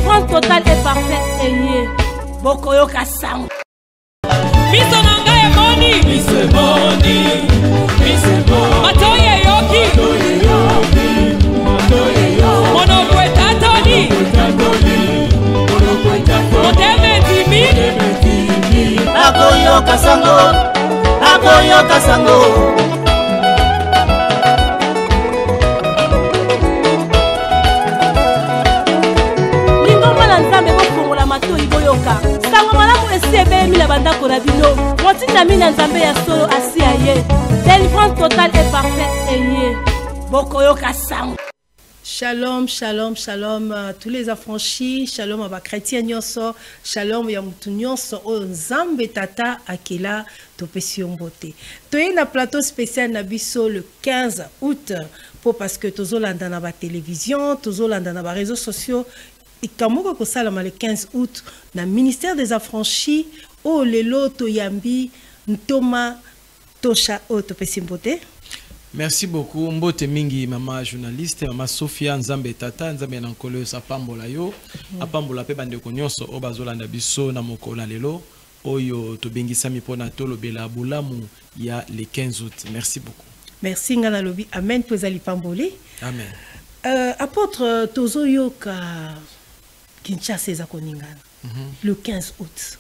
Délivrance totale et parfaite eye bokoyoka sango. Miso nanga emoni, miso emoni, miso emoni. Matoye yoki, monokwe tatoni, moteme timi. Akoyoka sango, akoyoka sango. Lingoma la nzambe bokongola matoyi boyoka. Sango malamu esi ebeyemi na bandako na bino. Motinda mina nzambe ya solo asi aye. Délivrance totale et parfaite eye bokoyoka sango. Shalom, shalom, shalom à tous les affranchis, shalom à ma chrétien nyonso, shalom ya mutu nyonso o nzambe tata akela topesi mbote. Toye na plateau spécial na biso le 15 août pour parce que tozolanda na ba télévision, tozolanda na ba réseaux sociaux. Ikamoko ko salama le 15 août na ministère des affranchis o lelo toyambi ntoma tosha o topesi mbote. Merci beaucoup mbote mingi mama journaliste mama Sophia nzambe tata nzambe na nkolo sa pambola yo apambola pe bande ko nyonso o bazolanda biso na mokola lelo oyo tobengisami pona tolobela bulamu ya le 15 août. Merci beaucoup. Merci ngana lobi amen pozali pamboli. Amen. Apôtre tozo yoka Kinshasa za koningana le 15 août.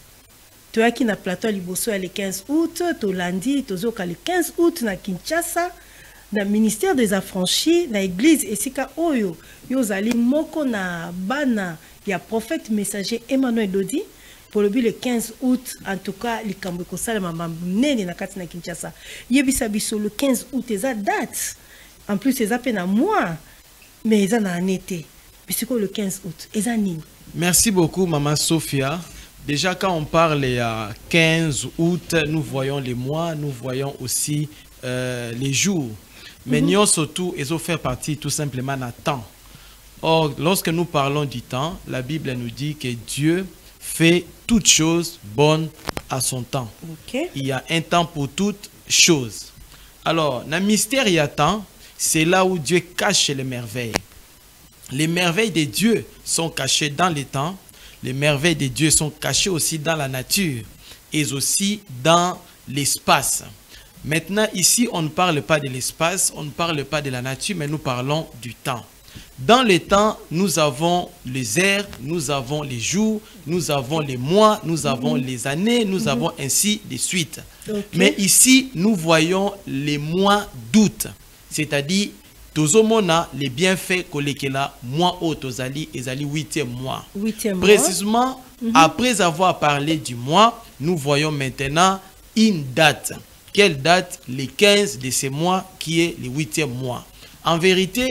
Tu as qui na plateau liboso le 15 août, to lundi tozo ka le 15 août na Kinshasa. Na ministère des affranchis na église esika oyo yozali moko na bana ya prophète messager Emmanuel Dodi pour le 15 août en tout cas likambo ko sala mama nene na kati na Kinshasa yebisa biso le 15 août eza date en plus eza pe na mois mais eza na année bisiko le 15 août eza nini. Merci beaucoup maman Sophia. Déjà quand on parle à 15 août nous voyons les mois, nous voyons aussi les jours. Mais nous surtout, ils ont fait partie tout simplement d'un temps. Or, lorsque nous parlons du temps, la Bible nous dit que Dieu fait toutes choses bonnes à son temps. Okay. Il y a un temps pour toutes choses. Alors, dans le mystère, il y a temps, c'est là où Dieu cache les merveilles. Les merveilles de Dieu sont cachées dans les temps. Les merveilles de Dieu sont cachées aussi dans la nature et aussi dans l'espace. Maintenant, ici, on ne parle pas de l'espace, on ne parle pas de la nature, mais nous parlons du temps. Dans le temps, nous avons les heures, nous avons les jours, nous avons les mois, nous avons les années, nous avons ainsi de suite. Okay. Mais ici, nous voyons les mois d'août, c'est-à-dire, tozomona les bienfaits kolekela mois au tozali ezali 8e mois. 8e mois. Précisément, après avoir parlé du mois, nous voyons maintenant une date. Quelle date? Le 15 de ce mois qui est le 8e mois. En vérité,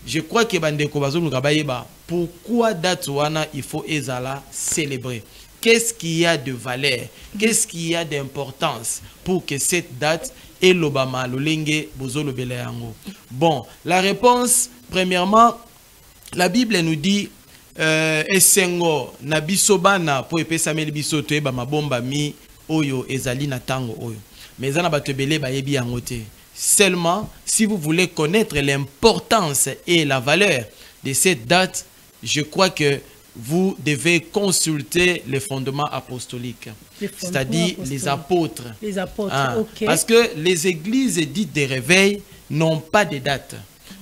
je crois que Bandeko Bazo Mugabayeba, pourquoi date wana il faut ezala célébrer? Qu'est-ce qu'il y a de valeur? Qu'est-ce qu'il y a d'importance pour que cette date est l'Obama, l'Olenge, Bozolo Beleango? Bon, la réponse, premièrement, la Bible nous dit Esengo, na bisobana, po epesameli bisoto eba mabomba mi oyo ezali na tango oyo. Mais seulement si vous voulez connaître l'importance et la valeur de cette date, je crois que vous devez consulter les fondements apostoliques, c'est-à-dire les apôtres. Les apôtres, ok. Parce que les églises dites de réveil n'ont pas de date,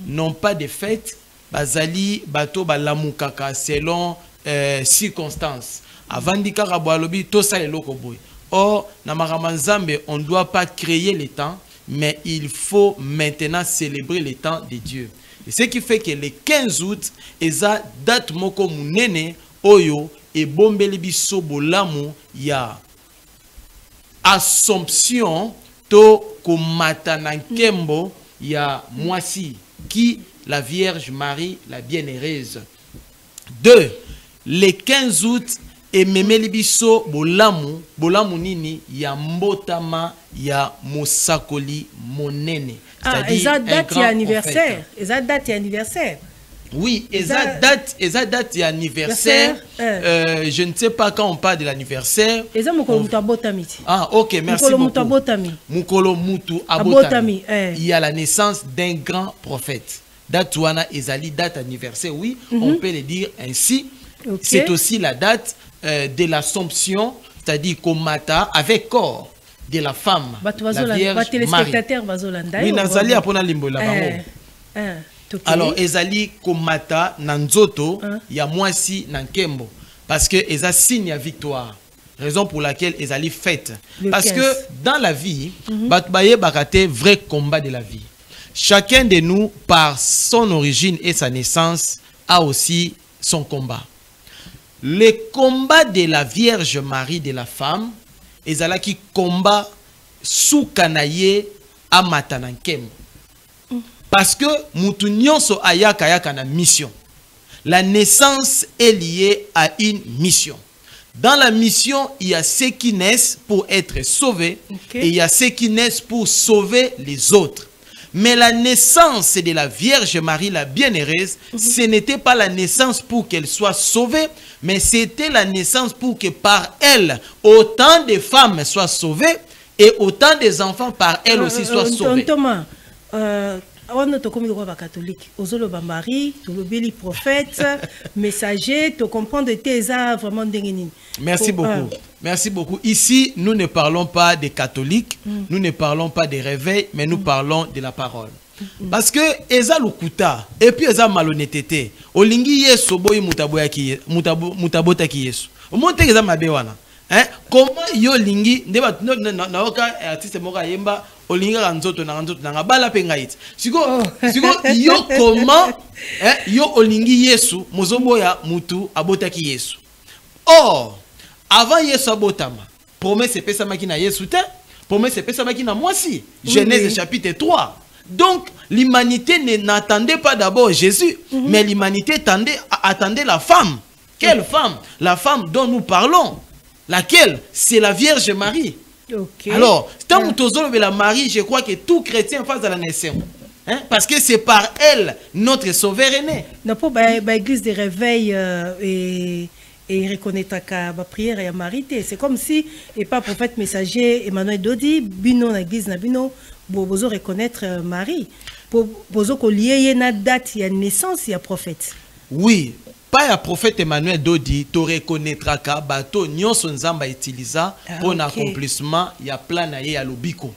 n'ont pas de fête. Bazali, bato, balamukaka selon circonstances. Avant d'y tout ça les locaux. Or, dans Maramanzambe, on ne doit pas créer le temps, mais il faut maintenant célébrer le temps de Dieu. Et ce qui fait que le 15 août, eza date moko munene oyo et bombeli biso bolamu ya Assomption to komata na nkembo ya mwasi qui la Vierge Marie la Bienheureuse. 2. Le 15 août et memeli biso bolamu nini ya mbotama ya mosakoli monene. C'est-à-dire date et anniversaire. Date et anniversaire. Oui, eza date et anniversaire. Je ne sais pas quand on parle de l'anniversaire. Ah, ok, merci beaucoup. Mukolo mutu abotami. Il y a la naissance d'un grand prophète. Date wana ezali date anniversaire, oui, on peut le dire ainsi. Okay. C'est aussi la date de l'Assomption, c'est-à-dire Komata avec corps de la femme, la Vierge Marie. Oui, nazali apona limbo la bango. Alors, ezali Komata nanzoto ya mwasi nankembo parce que eza signe ya victoire. Raison pour laquelle ezali fête. Parce que dans la vie, batbaye bakate vrai combat de la vie. Chacun de nous, par son origine et sa naissance, a aussi son combat. Le combat de la Vierge Marie de la femme, ezala qui combat sous kanaye a matanankembo. Parce que mutu nyonso ayaka na mission. La naissance est liée à une mission. Dans la mission, il y a ceux qui naissent pour être sauvés et il y a ceux qui naissent pour sauver les autres. Mais la naissance de la Vierge Marie, la bienheureuse, ce n'était pas la naissance pour qu'elle soit sauvée, mais c'était la naissance pour que par elle, autant de femmes soient sauvées et autant des enfants par elle aussi soient sauvés. Thomas, on est comme le roi catholique. Ozolo Marie, le prophète, messager, tu comprends de tes vraiment dingue. Merci beaucoup. Merci beaucoup. Ici, nous ne parlons pas des catholiques, nous ne parlons pas des réveils, mais nous parlons de la parole. Parce que eza lukuta et puis eza malhonnêteté. Olingi yeso boy mutabota ki yeso. Omonte eza mabe wana. Hein? Comment yo lingi ndeba na oka artiste moka yemba olinga kanzoto na bala penga it. Siko yo comment yo olingi yesu mozoboya mutu abota ki yesu. Or avant yesu abotama, promesse epesamaki na yesu te, promesse epesamaki na mwasi. Genèse chapitre 3. Donc l'humanité n'attendait pas d'abord Jésus, mais l'humanité attendait la femme. Quelle femme? La femme dont nous parlons. Laquelle? C'est la Vierge Marie. Alors, tant que la Marie, je crois que tout chrétien face à la naissance. Hein? Parce que c'est par elle notre sauveur est né. Non, pour l'église de réveil et reconnaître la prière à Marie, c'est comme si, et pas prophète messager Emmanuel Dodi, bino l'église na bino, bozo reconnaître Marie. Bozo ko lié na date ya naissance ya prophète. Oui. Pas un prophète Emmanuel Dodi, tu reconnaîtras que bateau nyonso nzamba utilisa pour l'accomplissement ya plan na ye ya lobiko.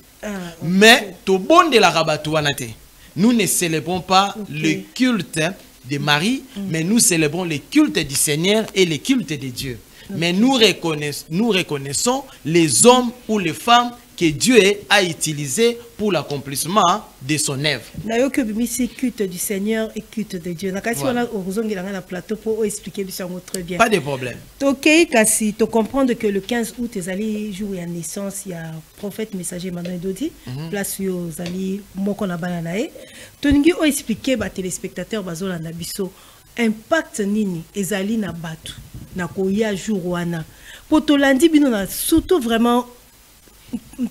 Mais to bon de la rabatou wanate. Nous ne célébrons pas le culte de Marie, mais nous célébrons le culte du Seigneur et le culte de Dieu. Mais nous reconnaissons les hommes ou les femmes que Dieu a utilisés pour l'accomplissement de son œuvre. D'ailleurs, que le culte du Seigneur et culte de Dieu. On a plateau pour expliquer très bien. Pas de problème. Ok, kasi tu comprends que le 15 août, ils allaient jouer à naissance, il y a un prophète messager Manuel Dodi, place aux alliés, moko na bananae. Tu as expliqué aux téléspectateurs bazola na biso impact nini ezali na batu na koya jour wana. Pour tolandi bino na surtout vraiment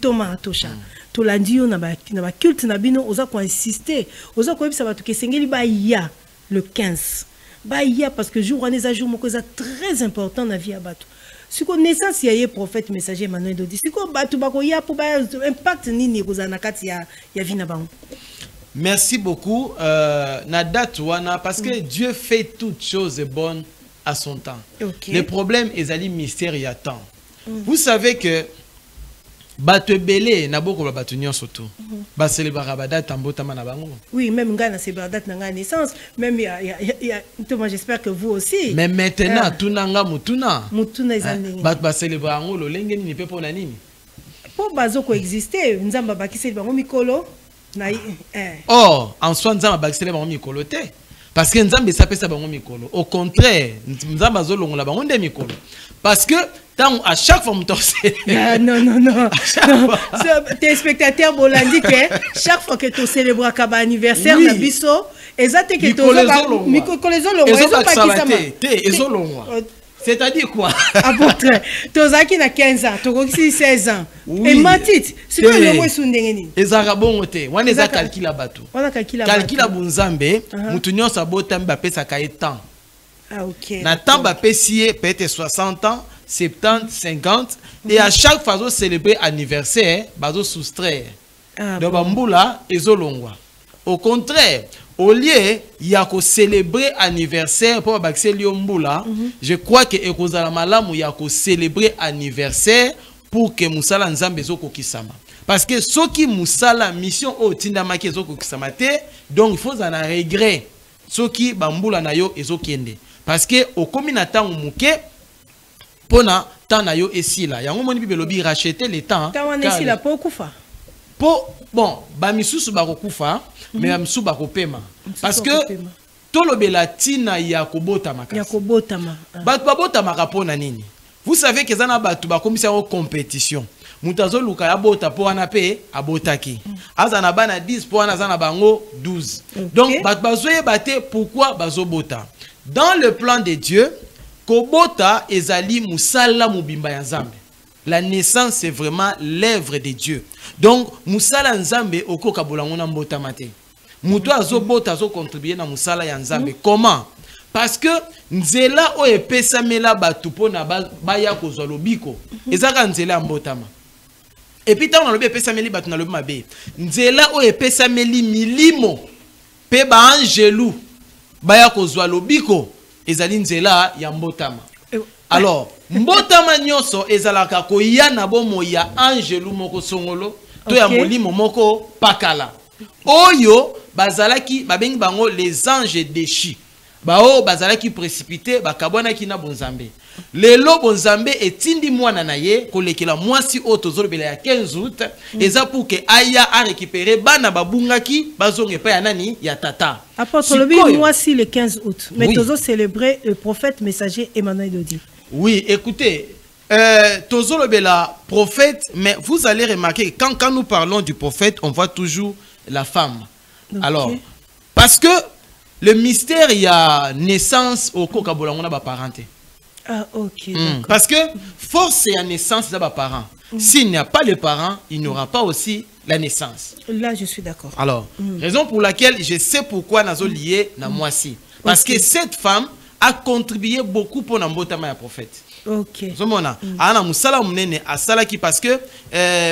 Thomas Tosha. Tolandi yo na ba culte na bino oza ko insister, oza ko yebisa batu ke sengeli ba ya le 15. Ba ya parce que jour wana eza jour moko eza très important na vie ya batu. Siko naissance ya prophète messager Manuel Dodi. Siko batu bako ya pour ba impact nini koza na kati ya vie na bango. Merci beaucoup. Na date wana parce que Dieu fait toutes choses bonnes à son temps. Le problème est ali mystère y a temps. Vous savez que bato belé na boko bato nyonso to. Ba célébrer ba date tambotama na bango. Oui, même ngana célébrer date na naissance, même moi j'espère que vous aussi. Mais maintenant tunanga mutuna. Mutuna ezandenge. Bato ba célébrer ngo lo lenge ni pe pona nini? Pour bazo ko exister, nzamba bakisi bango mikolo. Or, en soi, nous avons bakisé bango mikolo te. Parce que nous avons sapé bango mikolo. Au contraire, nous avons zolongo la bango de mikolo. Parce que à chaque fois nous non. Téléspectateurs bolandi que chaque fois que tu célèbres un anniversaire na biso, exacte que tu c'est-à-dire quoi? Apôtre, tu as 15 ans, tu as 16 ans. Et matit, c'est quoi le mot sundengeni? Ezara bongote, wana eza calcula bato. Calcula bunzambe, mutu nyonso abota mbape sakaye temps. Ah OK. Na temps mbape sié peut-être 60 ans, 70, 50 et à chaque fois célébrer anniversaire, bazo soustraire. Donc bambula ezolongwa. Au contraire, au lieu ya ko célébrer anniversaire pour bakse liombula, je crois que ekozala malamu ya ko célébrer anniversaire pour que musala nzambe zoko kisama. Parce que ceux qui musala mission au tindama ki zoko kisama te, donc il faut en regret. Ceux qui bambula na yo ezokende. Parce que au kominata muke pona tana yo esila. Yango moni bibelobi racheter le temps. Tawana esila po kufa. Po bon, ba misusu ba kokufa, mais ba misusu ba kopema. Parce que tolo belatina ya kobota makasi. Ya kobota ma. Batu babota makapona nini? Vous savez que zana batu ba komisa en compétition. Mutazo luka ya bota po wana pe abotaki. Azana bana 10 po wana zana bango 12. Donc batu bazoye bate pourquoi bazo bota? Dans le plan de Dieu, kobota ezali musala mubimba ya Nzambe. La naissance c'est vraiment l'œuvre de Dieu. Donc musala Nzambe okoka bolango na mbota mate. Muto azo bota azo contribuer na musala ya Nzambe. Comment? Parce que nzela o epesa mela batu pona baya kozwa lobiko. Ezaka nzela mbotama. Et puis tant on lobi epesa meli batu na lobi mabe. Nzela o epesa meli milimo pe ba angelou baya kozwa lobiko ezali nzela ya mbotama. Alors mbotama nyoso ezalaka koya na bomo ya angelou moko songolo to ya molimo moko pakala. Oyo bazalaki babengi bango les anges déchus. Bao bazalaki précipité bakabwana ki na bonzambe. Lelo bonzambe etindi mwana na ye kolekela mwasi otozolobela ya 15 août eza pour que aya a récupérer bana babungaki bazonge pa ya nani ya tata. Apôtre Lobi mwasi le 15 août. Mais tozo célébrer le prophète messager Emmanuel Dodi. Oui, écoutez, tozolobela prophète, mais vous allez remarquer quand nous parlons du prophète, on voit toujours la femme. Okay. Alors, parce que le mystère, il y a naissance au Kokabola, on a pas parenté. Ah, ok. Parce que force et la naissance des parents. S'il n'y a pas les parents, il n'y aura pas aussi la naissance. Là, je suis d'accord. Alors, raison pour laquelle je sais pourquoi nous avons lié na moisi. Parce que cette femme a contribué beaucoup pour l'embotama du prophète. Ok. Zomona, ana musala munene asala ki parce que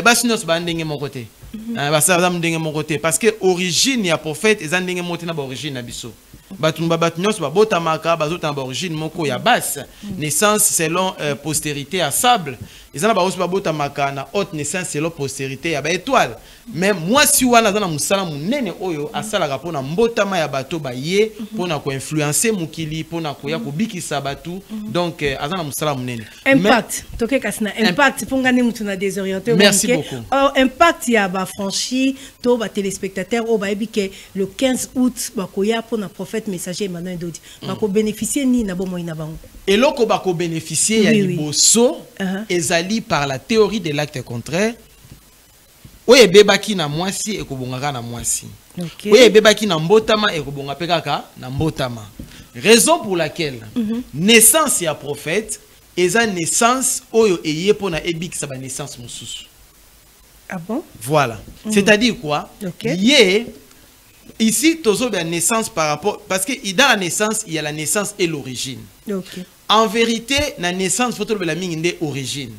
basinos ba ndenge mon côté. Basala ndenge mon côté parce que origine ya prophète ezan ndenge moti na ba origine na biso. Batumba batnyos ba botamaka bazota ba origine moko ya basse. Naissance selon postérité à sable. Ezana ba osu ba botamaka na haute naissance selon postérité ya ba étoile. Mais moi si wana zana musala munene oyo asala ka pona mbotama ya bato ba ye pona ko influencer mukili pona ko ya ko bikisa batu. Donc azana musala munene. Impact. Toke kasina impact pongani mutu na désorienté. Merci beaucoup. Impact ya ba franchi to ba téléspectateurs o ba ebike le 15 août ba ko ya pona prophète messager Emmanuel Dodi. Ba ko bénéficier ni na bomo ina bango. Et loko ba ko bénéficier ya liboso ezali par la théorie de l'acte contraire. Oye bebaki na mwasi ekobongaka na mwasi. Oye bebaki na mbotama ekobonga pe kaka na mbotama. Raison pour laquelle naissance ya prophète eza naissance oyo eye pona ebikisa ba naissance mosusu. Ah bon? Voilà. C'est-à-dire quoi? Yé ici tozo la naissance par rapport parce que dans la naissance il y a la naissance et l'origine. En vérité la naissance faut trouver la mine origine.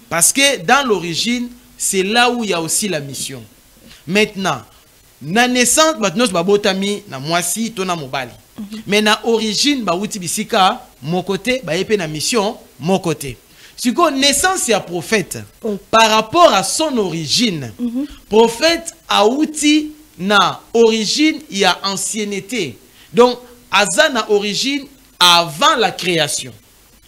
Parce que dans l'origine c'est là où il y a aussi la mission. Maintenant, na naissance, batnos babotami na mwasi to na mobali. Mais na origine ba wuti bisika mon côté, ba épé na mission mon côté. Si ko naissance ya prophète par rapport à son origine, prophète a wuti na origine il y a ancienneté. Donc aza na origine avant la création.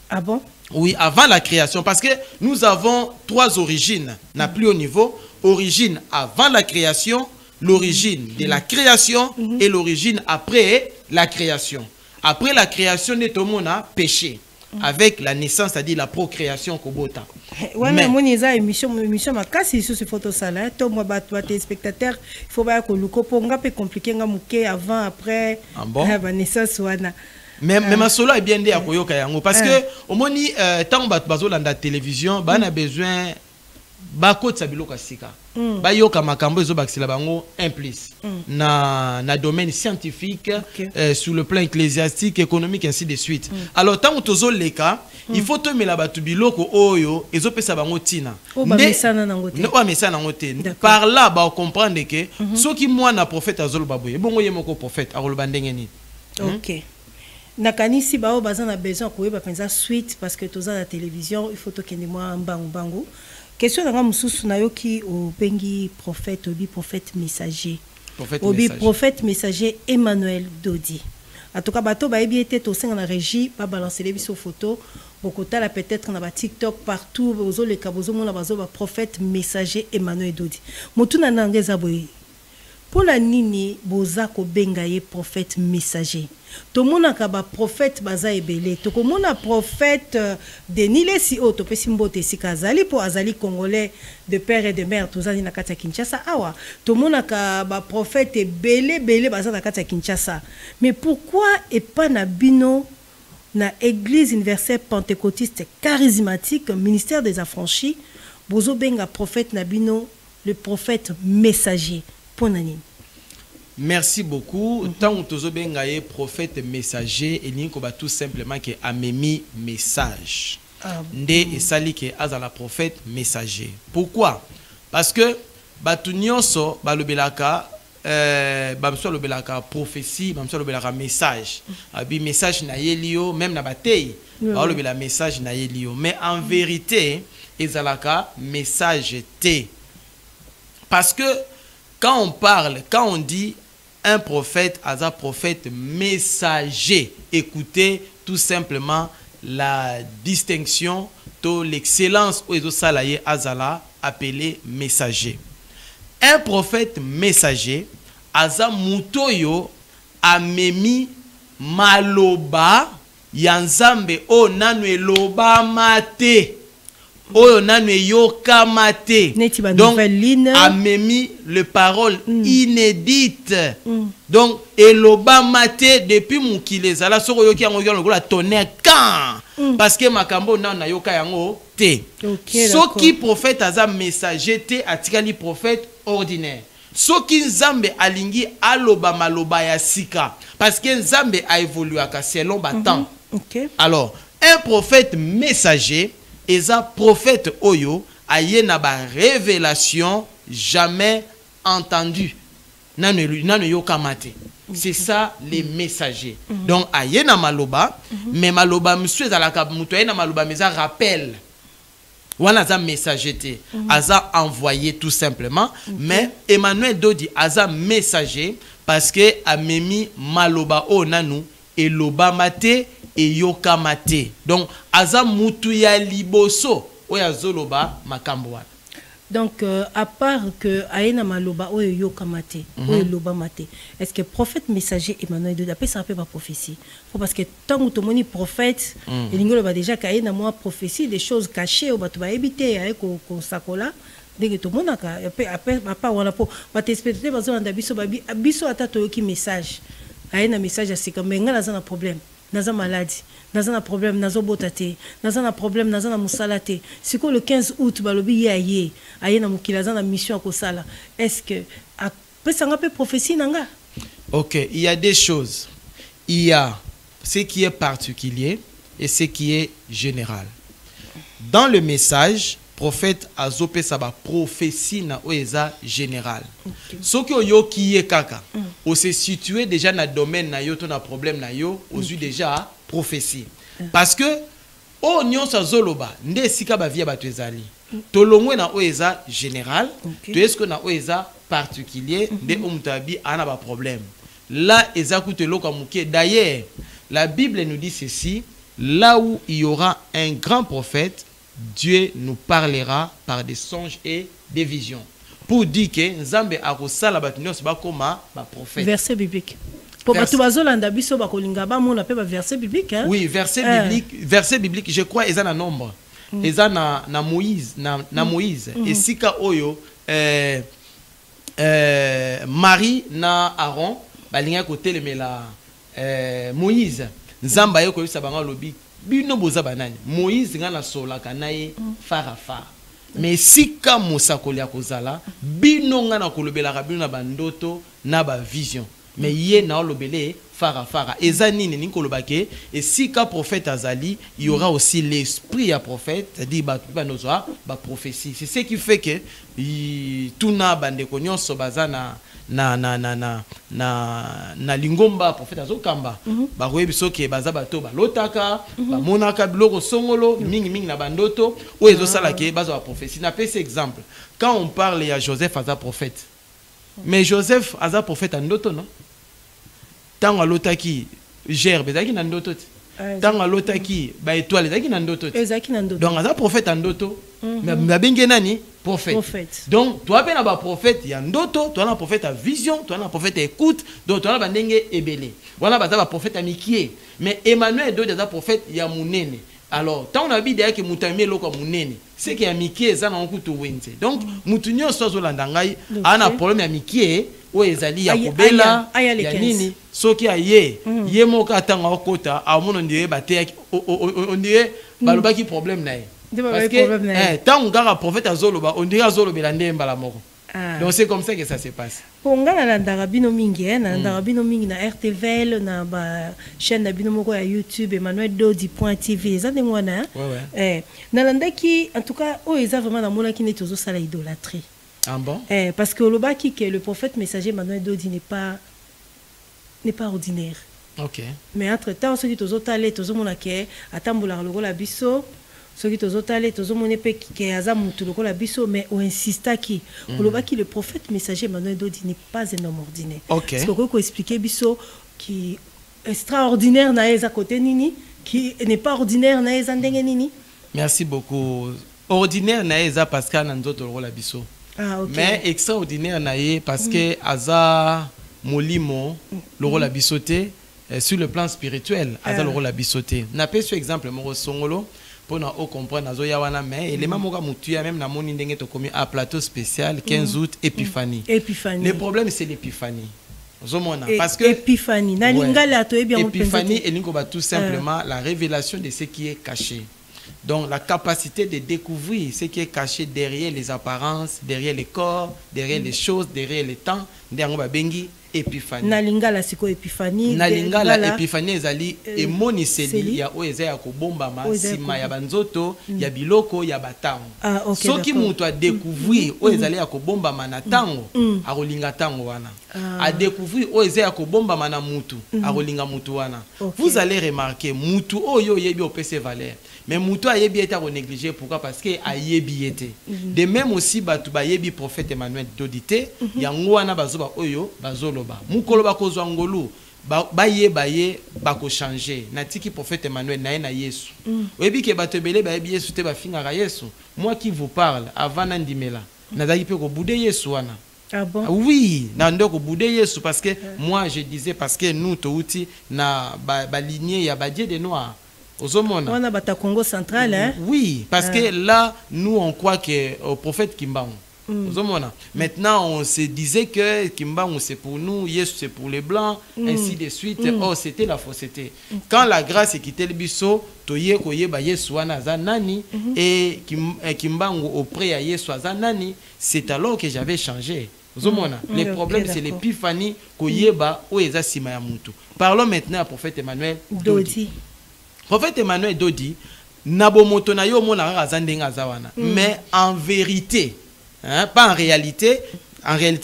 Ah bon? Oui, avant la création, parce que nous avons trois origines, n'a plus haut niveau, origine avant la création, l'origine de la création et l'origine après la création. Après la création, nous avons péché, avec la naissance, c'est-à-dire la procréation kobota. Ouais, mais mon émission ma casse sur ce photo ça là, toi moi tes spectateurs, il faut pas que le coponga peut compliquer ngamuke avant après la naissance wana. Mais ma solo est bien dit à Koyoka yango parce que au moni tant bazo la télévision ba na besoin ba ko tsabilo kasika ba yoka makambo ezo bakisela bango implice na domaine scientifique sur le plan ecclésiastique économique ainsi de suite. Alors tant tozo leka il faut te mela batu biloko oyo ezopesa bango tina mesana nango te ba mesana nango te par là ba comprendre que soki mwana prophète azoloba boye bongo ye moko prophète akoloba ndenge nini. OK nakanisi bao baza na besoin koyeba penza suite parce que toza na télévision il faut to kende moi mbangu question nanga mususu na yoki o bengi prophète obi prophète messager prophète messager Emmanuel Dodi. En tout cas bato ba ebi était au sein na régie pas balancer les biso photo bokotala peut-être na ba TikTok partout bozo le kabozo mona bazo ba prophète messager Emmanuel Dodi mutuna nangeza boye pour la nini boza ko benga ye prophète messager to mona ka ba prophète baza ebele to ko mona prophète Denis Lesi o to pesi mbote sikazali po azali congolais de père et de mère tozali na kati ya Kinshasa awa to mona ka ba prophète ebele baza na kati ya Kinshasa mais pourquoi et pas na bino na église universelle pentecôtiste charismatique ministère des affranchis bozo benga prophète na bino le prophète messager. Merci beaucoup. Tant que tu es prophète messager, et n'y a tout simplement que amemi message. Ndé et sali que azala prophète messager. Pourquoi? Parce que batunyoso balobelaka bamso lobelaka prophétie, bamso lobelaka message. Abi message na yelio même na batei. Balobela message na yelio. Mais en vérité, ezalaka message te. Parce que quand on parle, quand on dit un prophète, un prophète messager, écoutez tout simplement la distinction de l'excellence où est azala appelé messager. Un prophète messager, aza mutoyo amemi maloba yanzambe o nanu eloba mate. Oyo nanu yoka mate. Donc amemi le parole inédite. Donc eloba mate depuis mukile zala soko yoki yango yon la tonnerre quand parce que makambo na yoka yango te. Soki prophète aza messager te atikali prophète ordinaire. Soki nzambe alingi aloba maloba ya sika parce que nzambe a évolué à selon temps. Alors un prophète messager Eza prophète oyo aye na ba révélation jamais entendue. Nanu yokamate. C'est ça les messagers. Donc aye na maloba, mais maloba monsieur zalaka muto aye na maloba mais ça rappelle. Wana za messager te, aza envoyé tout simplement, mais Emmanuel Dodi aza messager parce que amemi maloba o nanu eloba mate et yokamate. Donc aza mutu ya liboso oya zoloba makamboa. Donc à part que aena maloba oyo yokamate oyo loba mate, est-ce que prophète messager Emmanuel Dodi appelle ça un peu ma prophétie? Parce que tant que moni prophète et lingolo ba déjà kaena moi prophétie des choses cachées au batu ba éviter avec konsakola dès que tout le monde a pas wala po ba t'espérer bazo anda biso babi biso atato yoki message aena message à c'est comme ngala za na problème. Naza maladie, naza na problème, nazo botate, naza na problème, naza na musalate. Si le 15 août, balobi aye na mukila na mission ko sala. Est-ce que après ça peut prophétie nanga? OK, il y a des choses. Il y a ce qui est particulier et ce qui est général. Dans le message, prophète azopé saba prophétie na oeza général. Ce que yo qui est kaka, on se situé déjà dans le domaine na yo, ton a problème na yo, aux yeux déjà prophétie. Parce que o nyon sa zoloba, nde sika ba via ba tuezali. Tolongwe na oeza général, tu est ce que na oeza particulier, nde umtabi ana ba problème. Là ezakoute loka muke. D'ailleurs, la Bible nous dit ceci, là où il y aura un grand prophète, Dieu nous parlera par des songes et des visions. Pour dire que Nzambe akosala batunyo seba koma ba prophète. Verset biblique. Pour batu bazolanda biso ba kolinga ba mona pe ba verset biblique hein? Oui, verset biblique, je crois eza na nombre. Eza na Moïse, na Moïse et sika oyo Marie na Aaron balinga ko telemela Moïse. Nzamba yoko yisa banga lobi bino boza banani Moïse ngana sola kanaye farafa mais sika mosakoli ya kozala bino ngana kolobela bino na bandoto na ba vision mais yé na lobele fara ezani ni kolobake et si ka prophète azali il y aura aussi l'esprit à prophète, c'est-à-dire ba prophétie. C'est ce qui fait que tuna bande konyoso bazana na lingomba prophète azokamba ba biso ke baza bato ba lotaka ba monaka biloko songolo mingi na bandoto o ezosala ke baza ba prophétie. Na pese exemple quand on parle à Joseph aza prophète, mais Joseph aza prophète andoto non tant à lotaki gerbe zaki na ndoto tant à lotaki ba étoile zaki na ndoto donc aza prophète andoto mais bengé nani prophète. Donc toi ben ba prophète ya ndoto, toi na prophète à vision, toi na prophète à écoute, donc toi na bandenge ebele voilà ba prophète à mikie. Mais Emmanuel do déjà prophète ya munene. Alors tant on a dit que mutamie loko munene c'est que ya mikie za na okutu wenze. Donc mutunyo sozo landangai ana problème ya mikie o ezali ya kobela ya nini soki aye ye moka tanga okota a mono ndiye baté on dirait balobaki problème na ye. Parce que tant on a un prophète à Zoloba, on dirait à Zoloba la mort. Donc c'est comme ça que ça se passe. On a la darabino mingi, na darabino mingi na RTVL, na ba chaîne na bino à YouTube Emmanuel Dodi.tv. Ça demande hein. Na landaki en tout cas oh ils a vraiment na mona qui n'est toujours ça la idolâtrie. Ah bon? Parce que loba qui que le prophète messager Emmanuel Dodi n'est pas ordinaire. OK. Mais entre-temps ceux qui toujours allé toujours mona ke atambola lokola biso. Ce qui tozotale tozomone pe ki aza mutu lokola biso mais on insista ki olobaki le prophète messager Emmanuel Dodi n'est pas un homme ordinaire. Okay. Parce que ko expliquer biso qui extraordinaire na eza côté nini qui n'est pas ordinaire na eza ndenge nini. Merci beaucoup. Ordinaire na eza parce que na nzoto lokola biso. Ah OK. Mais extraordinaire na ye parce que aza molimo lokola bisoté sur le plan spirituel aza lokola bisoté. Na pe sur exemple mo songolo pour nous comprendre nazo ya wana mais élément moka mutuya même na moni ndenge to komi à plateau spécial 15 août épiphanie. Le problème c'est l'épiphanie. Parce que épiphanie na lingala to bien épiphanie et lingo ba tout simplement la révélation de ce qui est caché. Donc la capacité de découvrir ce qui est caché derrière les apparences, derrière les corps, derrière les choses, derrière les temps, derrière ba bengi épiphanie. Na lingala siko épiphanie. Na lingala épiphanie ezali emoniseli ya oeza ya kobombama sima ya banzoto ya biloko ya batango. Soki mutu a découvrir oezali ya kobombama na tango akolinga tango wana. A découvrir oeza ya kobombama na mutu akolinga mutu wana. Vous allez remarquer mutu oyo yebi opese valeur. Mais mutu a yebi été négligé pourquoi parce que a yebi été. De même aussi batu ba yebi prophète Emmanuel Dodité yango wana bazoba oyo bazolo mukolo bakozwa ngolu baye bako changer natiki prophète Emmanuel na Yesu oyebi ke batebele ba Yesu te ba finga Yesu. Moi qui vous parle avant ndimela nazaki pe ko bouder Yesu wana. Ah bon? Oui, nando ko bouder Yesu parce que moi je disais parce que nous touti na ba lignée ya badie de noir. On a bata Congo central hein? Oui, parce que là nous on croit que au prophète Kimbangu. Maintenant, on se disait que Kimbangu c'est pour nous, Yesu c'est pour les blancs, ainsi de suite. Oh, c'était la fausseté. Quand la grâce est quittée le biso, toye koye ba Yesu wana zanani et Kimbangu auprès à Yesu zanani, c'est alors que j'avais changé. Le problème c'est l'épiphanie koyeba o eza sima ya mutu. Parlons maintenant à prophète Emmanuel Dodi. Prophète Emmanuel Dodi nabo moto na yo mona razandenga zawana. Mais en vérité hein, pas en réalité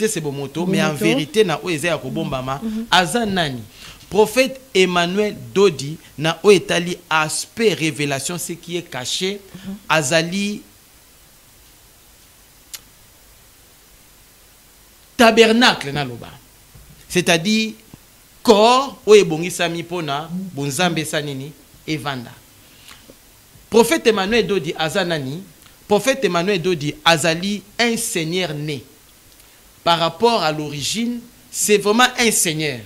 c'est Bomoto, mais en vérité na oezea kobombama azanani. Prophète Emmanuel Dodi na oetali aspect révélation ce qui est caché azali tabernacle na loba. C'est-à-dire corps o ebongisa mipona bonzambe sanini evanda. Prophète Emmanuel Dodi azanani. Prophète Emmanuel Dodi azali un seigneur né. Par rapport à l'origine, c'est vraiment un seigneur.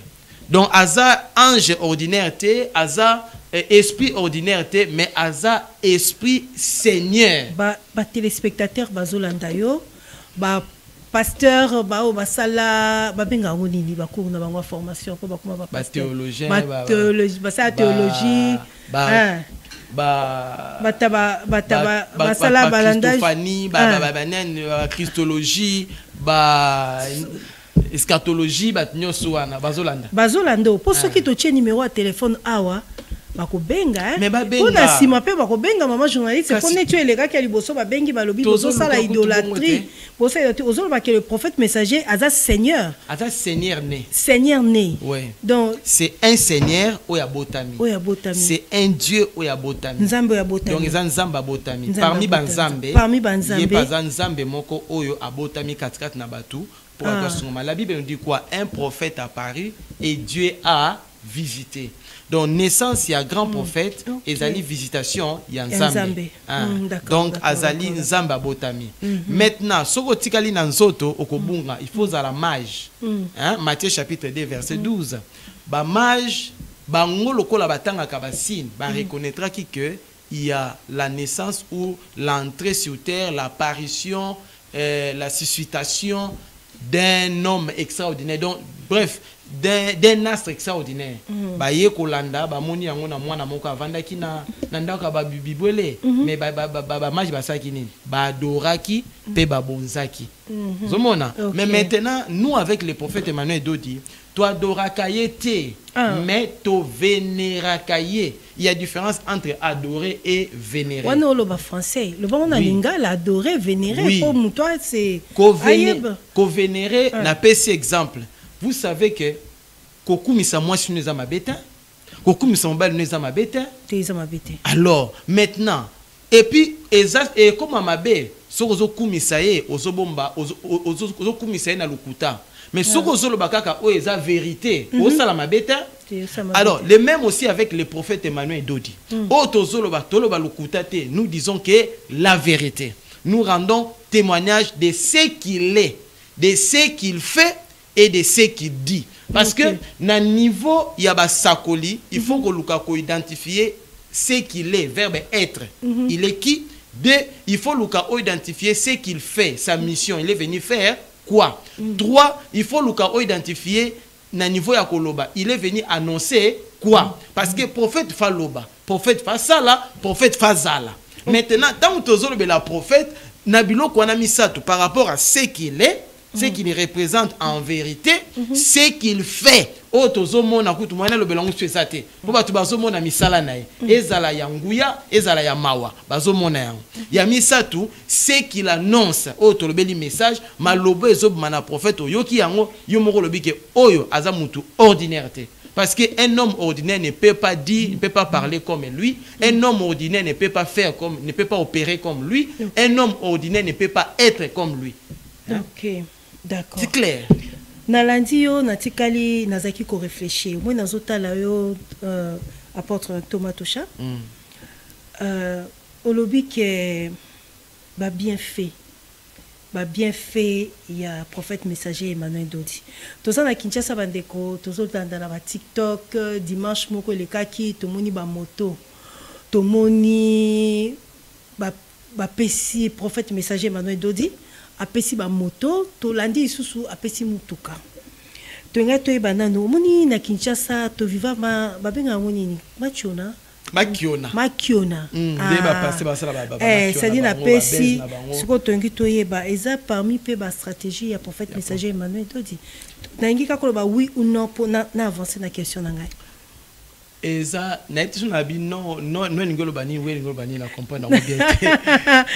Donc aza ange ordinaire té, aza esprit ordinaire té, mais aza esprit seigneur. Ba téléspectateur bazolanda yo, ba pasteur ba o basala ba benga ngonini ba cours na bango formation ko ba kuma ba pasteur. Théologien ba théologie. Christophanie, christologie, eschatologie batinyoso wana bazolanda. Bazolanda po soki to tie numéro à téléphone awa bakobenga mais babenga pona sima pe bakobenga maman journaliste po netu eleka ki liboso babengi balobi bozo sala idolâtrie bozo ozoloba que le prophète messager aza seigneur seigneur né ouais. Donc c'est un seigneur oya botami c'est un dieu oya botami nzambe oya botami donc eza nzambe abotami parmi banzambe ye baza nzambe moko oyo abotami katikati na batu pour la Bible nous dit quoi? Un prophète apparu et Dieu a visité. Donc naissance il y a grand prophète et zali visitation il y a nzambe. Donc azali nzambe abotami. Maintenant soko tikali na nzoto okobunga il faut la mage. Hein? Matthieu chapitre 2 verset 12. Ba mage bango lokola batanga kabasine ba reconnaîtra que il y a la naissance ou l'entrée sur terre, l'apparition, la suscitation d'un homme extraordinaire. Donc bref, d'un astre extraordinaire. Ba ye kolanda ba moni yango na mwana moko avandaki na ndako ba bibwele mais ba magi basaki nini ba adoraki pe ba bonzaki. Zomona. Mais maintenant nous avec le prophète Emmanuel Dodi toi adorakaye te mais to vénérakaye. Il y a différence entre adorer et vénérer. Ouais, non, le français. Le bon lingala adorer, vénérer. Pour toi, c'est. Ko vénérer, n'a pas cet exemple. Vous savez que kokumisa moi si nous avons bêta, kokumisa mbal nous avons bêta. Alors maintenant, et puis et comme amabe, sozo kumisa ye, ozobomba, ozo kumisa ye na lukuta. Mais ce que le bakaka o eza vérité, o salama bêta. Alors, le même aussi avec le prophète Emmanuel Dodi. Nous disons que la vérité. Nous rendons témoignage de ce qu'il est, de ce qu'il fait et de ce qu'il dit. Parce que, dans le niveau, il y a sakoli, il faut que l'ukako identifie ce qu'il est, verbe être. Il est qui? Il faut l'ukako identifier ce qu'il fait, sa mission. Il est venu faire quoi? 3, il faut l'ukako identifier na niveau ya koloba, il est venu annoncer quoi? Parce que prophète fa loba, prophète fa sala, prophète fa zala. Maintenant, tant que la prophète, nabilo kwana misato par rapport à ce qu'il est, ce qu'il représente en vérité, ce qu'il fait. O tozo mona kutu mwana lo belangu swesate. Po batu bazo mona misala nae. Ezala ya nguya, ezala ya mawa. Bazo mona yango. Ya misatu, ce qu'il annonce. O to lobeli message, malobo ezob mana prophète oyoki yango, yo moko lobi ke oyo aza mutu ordinaire te. Parce qu'un homme ordinaire ne peut pas dire, ne peut pas parler comme lui. Un homme ordinaire ne peut pas faire comme, ne peut pas opérer comme lui. Un homme ordinaire ne peut pas être comme lui. Hein? Ok, d'accord. C'est clair. Nalandi yo natikali nazaki ko réfléchir. Moi nazotala yo apôtre Thomas Toucha. Olobi que ba bien fait. Ba bien fait il y a prophète messager Emmanuel Dodi. Toza na Kinshasa bandeko, tozo tanda na ba TikTok dimanche moko le kaki tomoni ba moto. Tomoni ba pesi prophète messager Emmanuel Dodi. Apesi ba moto to landi isusu apesi mutuka to nga to banano moni na Kinshasa to viva ba benga moni ni makiona ba passer ba sala ba ça dit na pesi siko to ngi to yeba eza parmi pe ba stratégie ya prophète messager Emmanuel Dodi na ngi ka ko ba oui ou non pour na avancer na question na ngai eza na eti na bi non ngolo bani we ngolo bani na comprendre na bien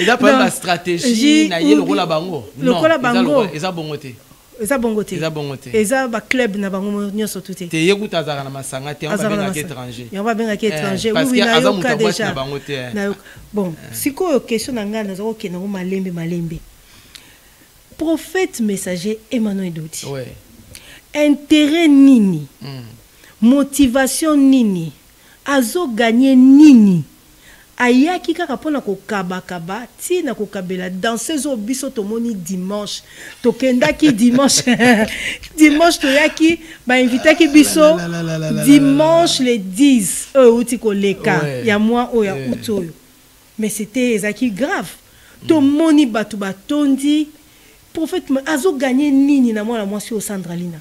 eza pas la stratégie na ye lokola bango non eza bongote eza ba club na bango nyoso tuté te yekuta zaka na masanga te on va benga ki étranger on va benga ki étranger oui na yo ka déjà bon siko question na ngana zo ke na malembe prophète messager Emmanuel Dodi ouais intérêt nini motivation nini azo gagner nini ayaki kaka pona ko kaba ti na ko kabela danser zo biso to moni dimanche to kendaki dimanche dimanche to yaki ba invité ki biso dimanche le 10 uti ko leka ya moi o ya utoyo mais c'était ezaki grave to moni batu batondi prophète azo gagner nini na moi la mwasi o Sandralina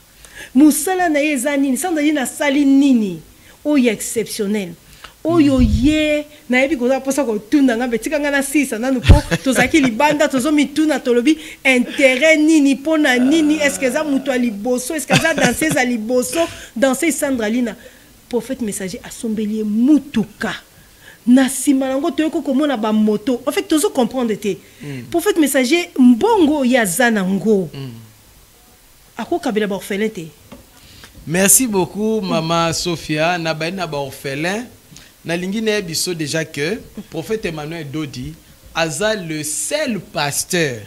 musala na yeza nini Sandralina sali nini o exceptionnel oyo ye nayebi koza posa kotunda nga betika nga na sisa nanu po tozaki libanda tozo mituna tolobi intérêt nini pona nini est-ce que ça muto a liboso est-ce que ça danser za liboso danser Sandra Lina prophète messager assombelier mutuka na sima nango toyeko komona ba moto en fait tozo comprendre te prophète messager mbongo ya zanango akoka bela ba orphelin te. Merci beaucoup Maman Sophia na ba orphelin. Na lingine biso déjà que prophète Emmanuel Dodi aza le seul pasteur,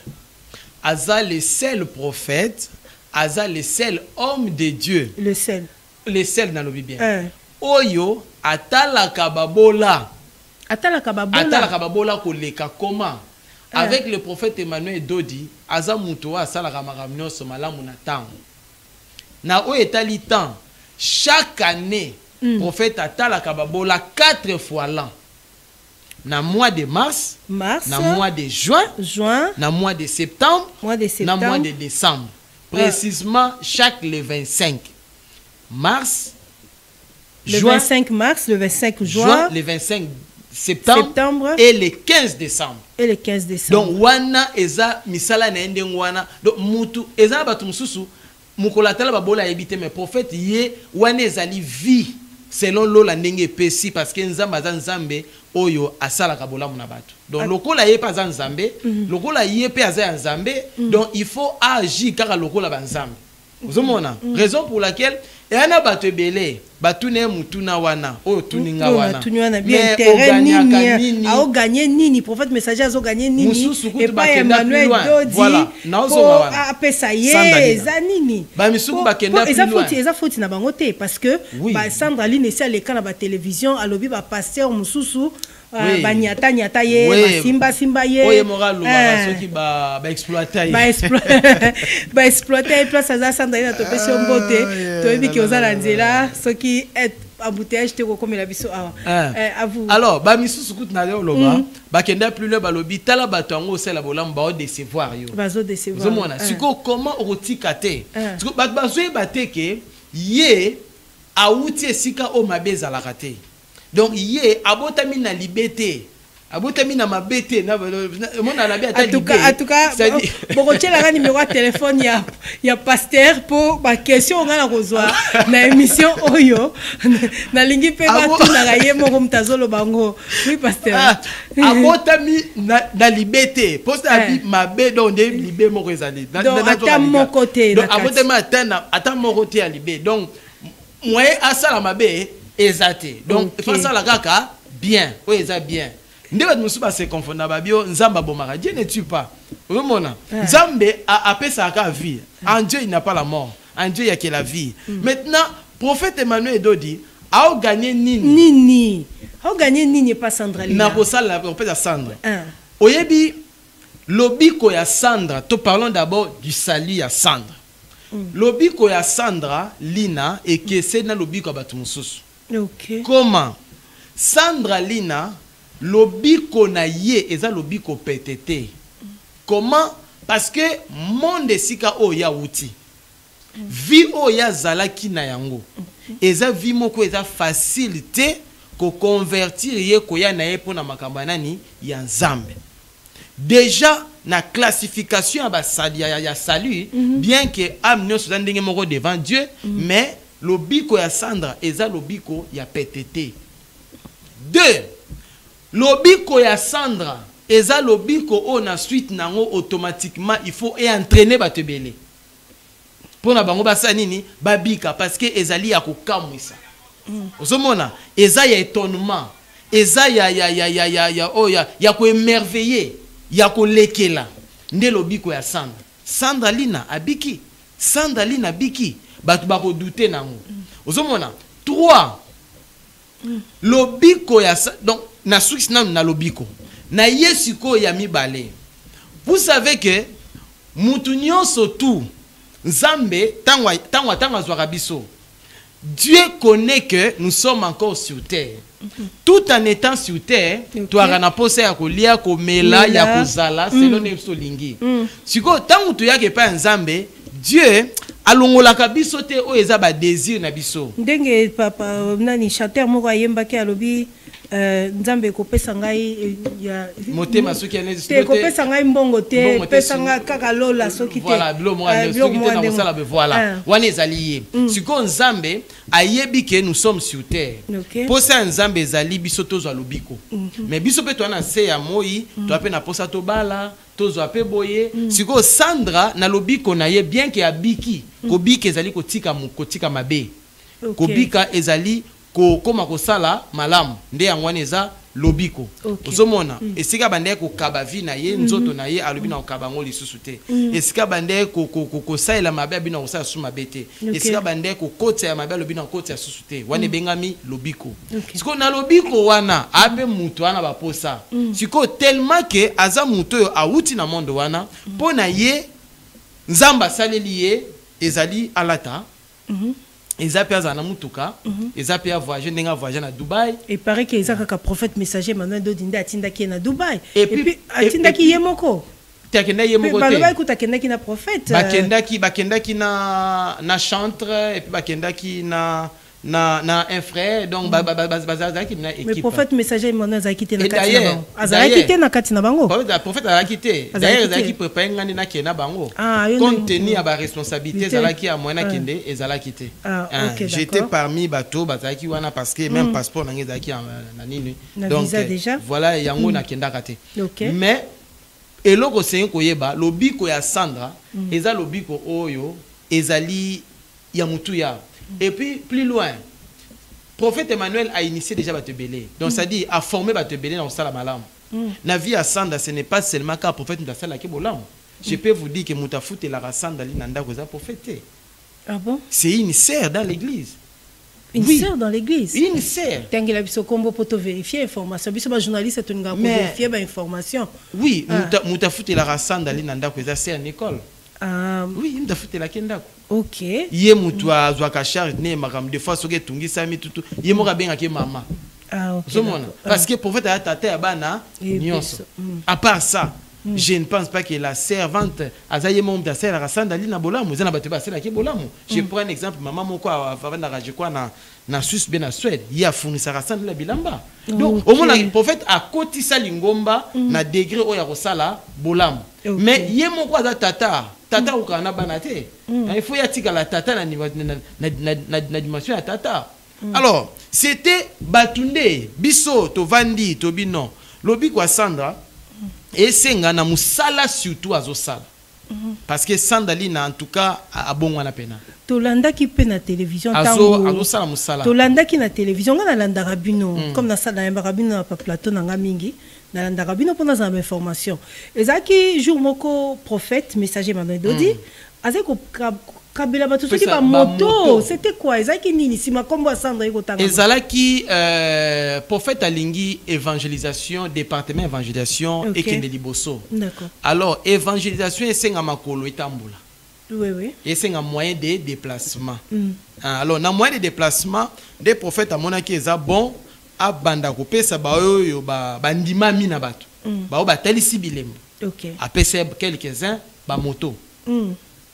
aza le seul prophète, aza le seul homme de Dieu. Le seul dans le bien. Oyo atala kababola. Atala kababola koleka comment? Avec le prophète Emmanuel Dodi, aza muto asala kamaramnyo somalamu na tango. Na o etali temps chaque année prophète atala kababola 4 fois l'an. Na mois de mars, na mois de juin, na mois de septembre, na mois de décembre. Précisément chaque le 25 mars, le 25 mars, le 25 juin, le 25 septembre et le 15 décembre. Donc wana eza misala na ende wana. Donc mutu eza batu mususu mukolatala babola ebite mais prophète ye wana ezali vie selon lola ndenge pesi parce que nzamba za nzambe oyo asala kabola muna batu. Donc lokola ye pas nzambe, lokola ye pe aza nzambe, donc il faut agir car lokola ba nzambe. Vous comprenez? Raison pour laquelle et ana batu ebele batu ne mutuna wana oyo tuninga wana. Mais nini a gagné nini prophète messager a gagné nini et pas Emmanuel Dodi. Voilà, naozo wana. Apesa ye za nini. Ba misuku bakenda plus loin. Eza faute na bango te parce que ba Sandra Lina esi aleka na ba télévision alobi ba pasteur mususu ba nyata nyata ye ba simba ye oye moral soki ba exploiter ba exploiter place za Sandra Lina to pesi mbote to ebi ki ozala nzela soki embouteillage te ko komela biso awa à vous. Alors ba misusu kut na yo loba ba kenda plus loin ba lobi tala bato ngo sela bolam ba o décevoir yo bazo décevoir zo mona siko comment otika te siko ba bazo bateke ye auti esika o mabeza la raté. Donc hier abotami na liberté abotami na mabete na mona la bien en tout cas boko tshela ka numéro de téléphone ya pasteur pour ba question ngana kozwa na émission oyo na lingi pe ba tuna ka ye moko mtazolo bango oui pasteur abotami na liberté poste abi mabe donc de libé moko ezali donc ata mon côté donc abotami ata mon côté ya libé donc moi asala mabe ezate donc face à la kaka bien oui eza bien ndeba musuba se confondre babio nzamba bomaka Dieu ne tue pas remona nzambe a pesa ka vie en Dieu il n'a pas la mort en Dieu il y a que la vie maintenant prophète Emmanuel Dodi a gagné nini pas Sandra Lina na posala la prophète Sandra oyebi lobiko ya Sandra to parlons d'abord du salut ya Sandra lobiko ya Sandra Lina et que c'est na lobiko batu mususu. Okay. Comment Sandra Lina lobiko na ye eza lobiko PTT. Comment? Parce que monde sika o ya uti. Vi o ya zalaki na yango. Eza vi moko eza facilité ko convertir ye ko ya na ye pona makamba nani ya nzambe. Déjà na classification ya salut bien que amnio ndenge moko devant Dieu mais lobiko ya Sandra eza lobiko ya PTT. 2 lobiko ya Sandra eza lobiko o na suite nango automatiquement il faut entraîner batebele pona bango basa nini babika parce que ezali ya kokamwisa ozomona eza ya étonnement eza ya ko émerveiller ya ko lekela nde lobiko ya Sandra. Sandra Lina abiki Sandra Lina biki batu bako douter nango ozomona. 3 lobiko ya donc na switch na lobiko na yesiko ya mibale. Vous savez que mutu nyonso tout nzambe tangwa zwaka biso. Dieu connaît que nous sommes encore sur terre. Tout en étant sur terre, tu as na posa ya kolia komela ya kozala selon neso lingi. Siko tangu tu yake pa nzambe Dieu alongola ka biso te o eza ba désir na biso. Ndenge papa nani chanteur moko ayemba ke alobi nzambe kopesa ngai ya motema soki anezi te kopesa ngai mbongo te pesa ngai kaka lola soki te voilà biloko soki te na kosala be voilà wana ezali ye sikoyo nzambe ayebi ke nous sommes sur terre posa ya nzambe ezali biso tozwa lobiko mais biso mpe toa na se ya moi toa mpe na posa tobala tozwa mpe boye sikoyo Sandra na lobiko na ye bien ke abiki kobika ezali kotika mabe kobika ezali koma kosala malamu nde yango wana eza lobiko ozomona esika bande kokaba vi na ye nzoto na ye alobi na kokaba ngo lisusu te esika bande kosalela mabe abi na kosala su mabe te esika bande kokota ya mabe alobi na kokota ya susu te wana ebengami lobiko sikoyo na lobiko wana ape mutu wana baposa sikoyo tellement ke aza mutu oyo awuti na monde wana mpo na ye nzambe asaleli ye ezali alata Eza pe azana mutuka, eza pe voyager ndenga voyager na Dubaï. Et paraît que eza ka prophète messager Manuel Dodinde atinda ki na Dubaï. Et puis atinda ki yemoko. Takenda yemoko te. Baloba ikuta kenda ki na prophète. Bakenda ki na chantre et puis bakenda ki na un frère donc bazala ki na équipe. Mais prophète messager Manuel za quitté na kati na bango. Azala quitté na kati na bango. Prophète a quitté. D'ailleurs za ki préparer ngani na kena bango. Compte tenu à ba responsabilité zala ki a moyen kende ezala quitté. J'étais parmi bateau bazala ki wana parce que même passeport na ngeza ki na nini. Donc voilà yango na kenda kate. Mais eloko senyo koyeba lobiko ya Sandra eza lobiko oyo ezali ya mutu ya. Et puis, plus loin, prophète Emmanuel a initié déjà Batebele. Donc, ça dit, a formé Batebele dans le Salamalam. La vie à Sanda, ce n'est pas seulement qu'un prophète nous a fait Bolam. Je peux vous dire que Moutafout et la Rassanda, l'Inanda, vous a prophété. Ah bon? C'est une sœur dans l'église. Une sœur dans l'église? Une sœur. Tant qu'il a vu combo pour te vérifier l'information. Biso ba journaliste, tu n'as pas vérifier l'information. Oui, Moutafout et la Rassanda, l'Inanda, vous a fait en école. Oui, il m'a foutu la kenda. Ok. Yé moutoua zoaka charge né makam des fois soke tungi sami tutu yé moka benga ke mama. Ah ok. Parce que prophète a tata abana nyonso. À part ça, je ne pense pas que la servante azaye mom da sera rasanda li na bolamu zana bato ba sela ke bolamu. Je prends un exemple maman moko avant na raje kwa na Suisse ben na Suède, il a fourni sa rasanda la bilamba. Donc au moins le prophète a kotisa lingomba na degré oya kosala bolamu. Mais yé moko aza tata ukana banate. Il faut y attirer la tata na dimension ya tata. Alors, c'était Batunde, Bisso, Tovandi, Tobino, Lobi kwa Sandra, et Senga na musala surtout à Zosala. Parce que Sandalina, en tout cas, a bon wana pena. Tolanda qui peut na télévision. Azosala musala. Tolanda qui na télévision, on a landa rabino. Comme na salle na rabino na plateau na mingi. Na landa rabino pour nos informations. Et ça qui jour moko prophète, messager Manuel Dodi, azeko kabila batu soki ba moto, c'était quoi? Et ça qui nini si ma kombo Sandra eko tanga. Et ça qui prophète alingi évangélisation, département évangélisation et kende liboso. D'accord. Alors évangélisation et senga makolo etambula. Oui. Et c'est un moyen de déplacement. Alors, dans moyen de déplacement, des prophètes à mon qui est bon, à banda kopé ça ba yo bandima mina bato. Ba ba telisi bilemo. OK. Après c'est quelques-uns ba moto.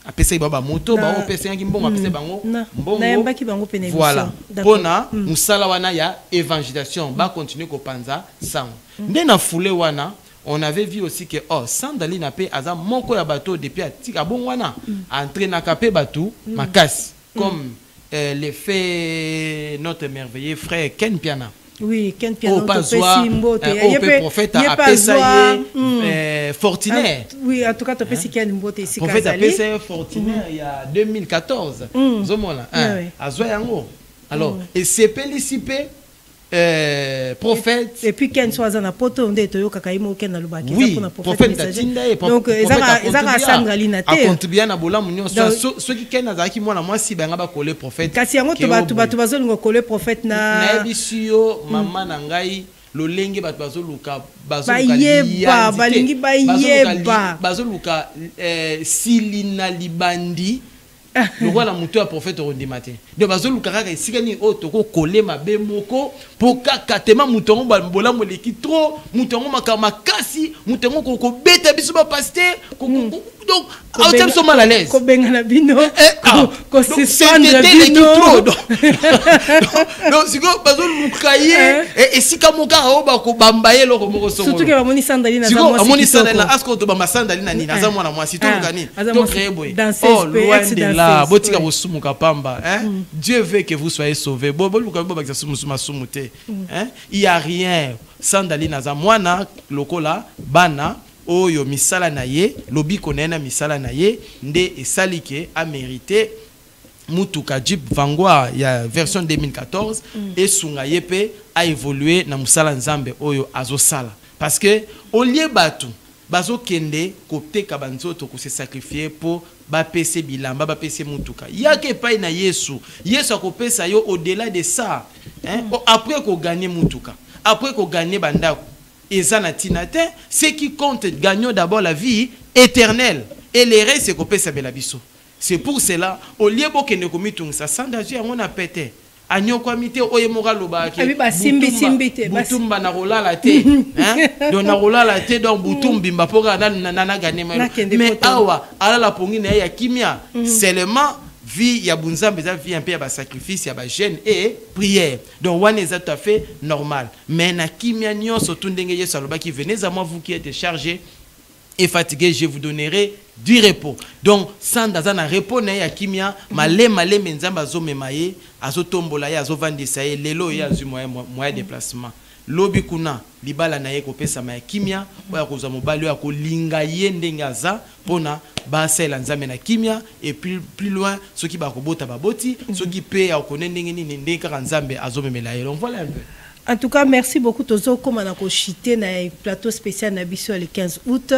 Après c'est ba moto, ba opé un kimbongo après c'est bango. Mbongo. Na yamba ki bango pene. Voilà. Pona musala wana ya évangélisation ba continuer ko panza sang. Ndena foulé wana on avait vu aussi que Sandali n'a pas aza moko ya bateau depuis atika bon wana entraîner na kapé bateau makasi comme les fait notre merveilleux frère Ken Piana. Oui, Ken Piana au prophète a appelé Fortunaire. Oui, en tout cas tu peux si Ken Mbote ici prophète a appelé Fortunaire il y a 2014. Zomona azwa yango. Alors et c'est pélicipé prophète et puis Ken soit na poto onde to yoka kaimo Ken na lubaki za prophète tatinda et donc ezaka Sandra lina te a contribuer na bolamu nyonso ceux qui Ken azaki mwana mwasi banga ba coller prophète kasi yango to batu bazolingo coller prophète na bisio mama na ngai lolenge batu bazoluka bayeba balingi bayeba bazoluka silina libandi le roi la muto à prophète au matin de bazolu karaka isikani otoko coller mabe moko poka katema mutongo bambola moleki trop mutongo makama kasi mutongo ko beta biso ba pasteur donc on sont mal à l'aise. Kobenga bino. Donc c'était l'équipe trop. Donc c'est quoi bazol mukaye et si kamoka oba ko bambaye lo ko moko songo. Surtout que amoni sandali na zamoa. Amoni sandali na asko to bamba sandali na ni naza mwana mwasi to ngani. To kreboy. Oh loin de là, botika bosumuka pamba, hein. Dieu veut que vous soyez sauvés. Bon luka bo bakisa sumusuma sumute. Hein? Il y a rien. Sandali na zamwana lokola bana oyo misala na ye lobi konena misala na ye nde esalike a mérité mutuka Jeep Vanguard ya version 2014 et sunga yepe a évolué na musala nzambe oyo azosala parce que au lieu batu bazo kende kopteka banzoto ko se sacrifier pour ba pese bilamba ba pese mutuka yake pai na Yesu akopesa yo au-delà de ça, hein? Après ko gagner mutuka, après ko gagner bandako ce qui compte, gagnons d'abord la vie éternelle. Et les restes, c'est qu'on peut s'abeler la biso. C'est pour cela, au lieu de ne commettre ça, sans danger, on a pété. Agnon komite oye moral loba ki butumba na rola la te hein donc na rola la te donc butumbi mba poka na gagner mais awa ala la pongi na ya kimia seulement vie ya bunzambe za vie un peu ya sacrifice ya ba jeûne et prière donc one est tout à fait normal mais na kimia nyonso tundenge Yesu aloba ki venez à moi vous qui êtes chargés et fatigués, je vous donnerai du repos. Donc sans dazana repos na ya kimia malé menzamba zo memaye azo tombola ya azo vandisa ye lelo ya azu moyen déplacement lobi kuna libala na ye ko pesa ma kimia oya koza mobali ya ko linga ye ndengaza pona ba sela nzambe na kimia et plus loin ceux qui ba ko bota baboti ceux qui paye ya ko ndenge nini ndenge ka nzambe azo memela ye. Donc voilà un peu. En tout cas, merci beaucoup Tozo comme on a chité na plateau spécial na biso le 15 août.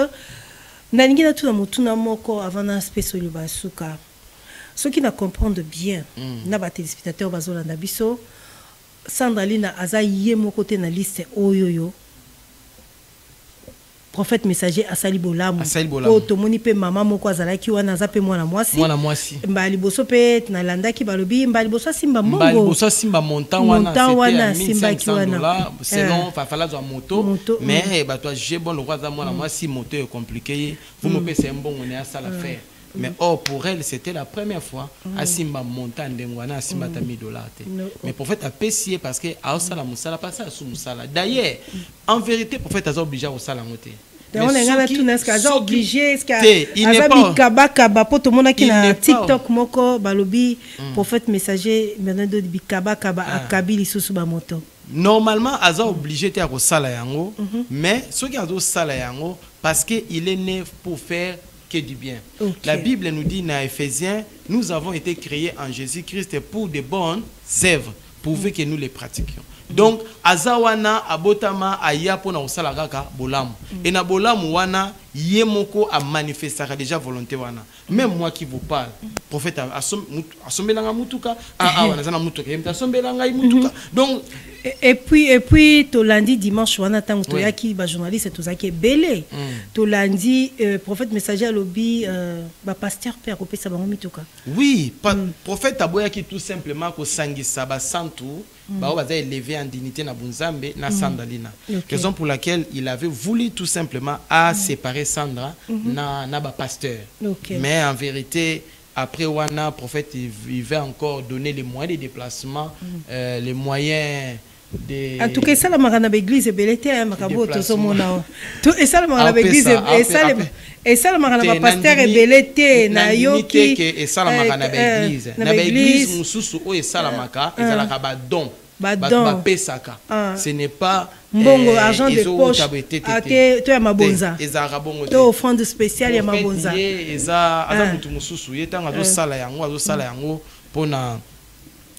Nalingi na tuna mutuna moko avant na spécial le basuka. Ceux qui na comprendre bien, na ba téléspectateurs bazola na biso, Sandalina aza yé moko te na liste oyoyo. Prophète messager asali bolamu. O tomoni pe mama moko azalaki wana zape mwana mwasi. Mbali boso pe na landaki balobi mbali boso simba mbongo. Mbali boso simba montant wana simba ki wana. Selon fafala za moto mais ba toi j'ai bon le roi za mwana mwasi moto est compliqué. Vous me payez un bon on est à ça l'affaire. Mais or pour elle c'était la première fois à simba montant ndengwana à simba ta $1000. Mais prophète a payé parce que a osala musala pas ça sous musala. D'ailleurs en vérité prophète a obligé au sala moté. On est obligé est-ce que kaba pour tout le monde qui na TikTok moko balobi prophète messager maintenant de bikaba akabili susu ba moto. Normalement aza obligé te ko sala yango mais ce qui a do sala yango parce que il est né pour faire que du bien. La Bible nous dit dans Éphésiens, nous avons été créés en Jésus-Christ pour de bonnes œuvres, pourvu que nous les pratiquions. Donc azawana abotama aya pona osala kaka bolamu et na bolamu wana yemoko a manifestera déjà volonté wana. Même moi qui vous parle, prophète asombelanga mutuka wana zana mutuka yemta asombelanga mutuka. Donc et puis to lundi dimanche wana tango to yaki ba journaliste to zaki belé to lundi prophète messager lobby ba pasteur père kopesa bango mituka. Oui, prophète aboyaki tout simplement ko sangisa ba santu ba obaza élevé en dignité na bunzambe na Sandalina. Raison pour laquelle il avait voulu tout simplement à séparer Sandra na ba pasteur. Mais en vérité après wana prophète il va encore donner les moyens de déplacement les moyens de en tout cas ça la marana l'église belete makabo to somona to et ça la marana l'église et ça la marana pasteur belete na yoki et ça la marana l'église na l'église mususu o et ça la maka et ça la ba don ba pesaka ce n'est pas mbongo argent de poche ate to ya mabonza ezaka bongo to offrande spéciale ya mabonza eza mutu mususu yetanga zo sala yango pona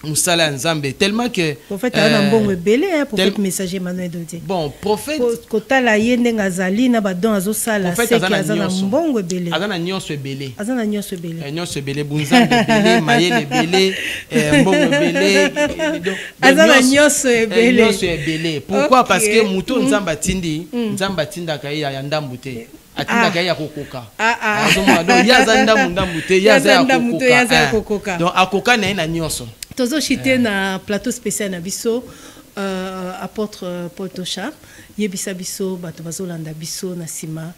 musala nzambe tellement que prophète ana mbongo belé prophète messager Manuel Dodier bon prophète kotala yende ngazali na badon azo sala c'est que azana mbongo belé azana nyonso belé nyonso belé bunzambe belé mayele belé mbongo belé azana nyonso belé pourquoi parce que muto nzamba tindi nzamba tinda kai ya ndambu te atinda kai ya kokoka donc yaza ndambu te yaza kokoka donc akoka na nyonso. Tozo chité na plateau spécial na biso apôtre Paul Tocha yebisa biso bato bazolanda biso na sima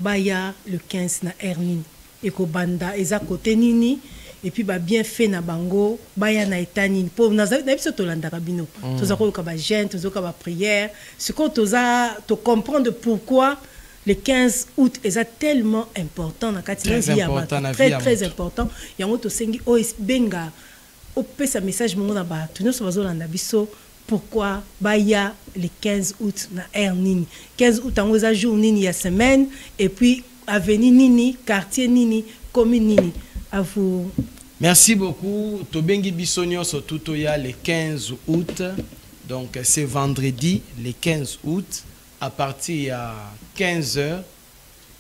baya le 15 na Hermine ekobanda eza côté nini et puis ba bien fait na bango baya na etani pour na biso tolanda kabino toza ko ka ba jeûne toza ko ba prière ce qu'on toza to comprendre pourquoi le 15 août est tellement important dans la vie très important yango to sengi o benga o pesa message mongo na ba to nyonso bazolanda biso pourquoi baya le 15 août na air nini 15 août yango eza jour nini ya semaine et puis avenue nini quartier nini commune nini à vous. Merci beaucoup. Tobengi Bissonio surtout toya le 15 août. Donc c'est vendredi le 15 août à partir de 15h.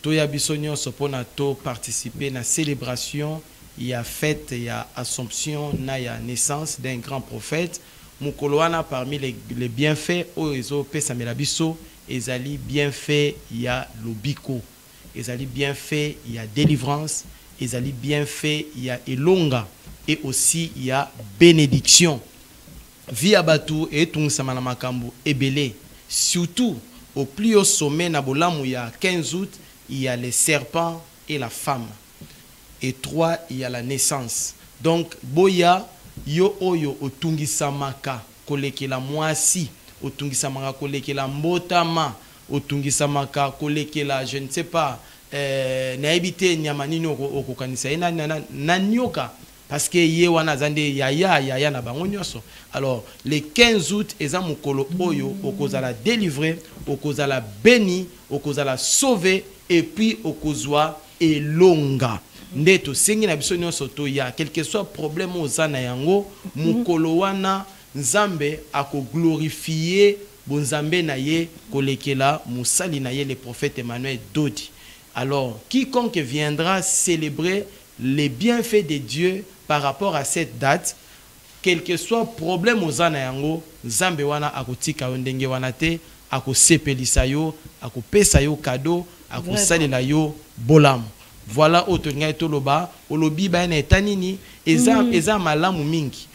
Toya Bissonio sopona to participer na célébration, il y a fête, il y a assomption, il y a naissance d'un grand prophète. Mukoloana parmi les bienfaits au réseau Pesamela Bisso, ezali bienfaits, il y a lobiko. Ezali bienfaits, il y a délivrance. Ils allaient bien fait, il y a Elonga et aussi il y a bénédiction. Via Batou et Tungsamana Makambu et Belé. Surtout au plus haut sommet, Nabolam, il y a 15 août, il y a les serpents et la femme. Et 3, il y a la naissance. Donc, Boya, yo oyo otungisamaka kolekela mwasi, otungisamaka kolekela mbotama, otungisamaka kolekela je ne sais pas. Na ebité nyamanino okokanisa na nyoka parce que ye wana zande ya na bango nyoso. Alors le 15 août eza mukolo oyo okozala délivrer, okozala béni, okozala sauver et puis okozwa elonga. Ndeto sengi na biso nyoso to ya quel que soit problème ozana yango mukolo wana nzambe ako glorifier bonzambe na ye kolekela musali na ye le prophète Emmanuel Dodi. Alors, quiconque viendra célébrer les bienfaits de Dieu par rapport à cette date, quel que soit problème aux anayango, Zambe wana akotika ondenge wana te, ako sepelisa yo, ako pesa yo cadeau, ako salela yo bolam. Voilà otonga etoloba, olobi ba na etanini, eza malamu mingi.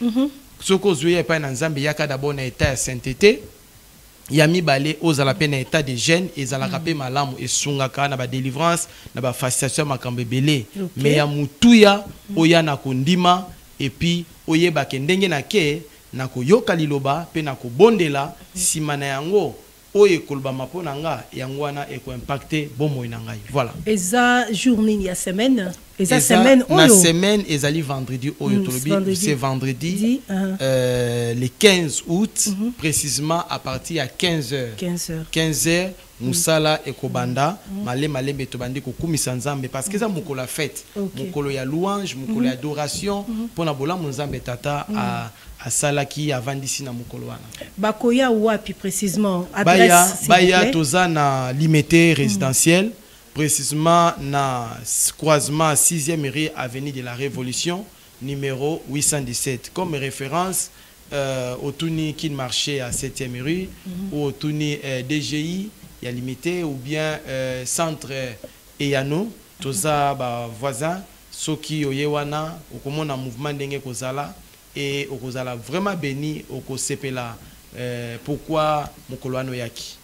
Soko zuye pa na Nzambe yaka d'abord na état ya sainteté. Yami balé aux à la peine état de gêne et à la rapé malamu et sungaka na ba délivrance na ba facilitation makambe belé mais ya mutuya oya na kondima et puis oyeba kendenge na ke na koyoka liloba pe na kobondela simana yango oye kolba mapona nga yango wana eko impacter bomo na ngai. Voilà eza journée ya semaine eza semaine oyo na semaine ezali vendredi oyo tolobi c'est vendredi le 15 août précisément à partir à 15h musala ekobanda male betobandi ko kumisa nzambe parce que ça mukolo fête mukolo ya louange mukolo ya adoration pona bola nzambe tata à salaki avant d'ici na mukolo wana bakoya wapi précisément adresse baya toza na limité résidentiel précisément na croisement 6e rue avenue de la Révolution numéro 817 comme référence au Tuni qui marchait à 7e rue ou au Tuni DGI il y a limité ou bien centre Eyano toza ba voisin soki oyewana okomona mouvement ndenge kozala et okozala vraiment béni okosepela pourquoi mokolo wana yaki.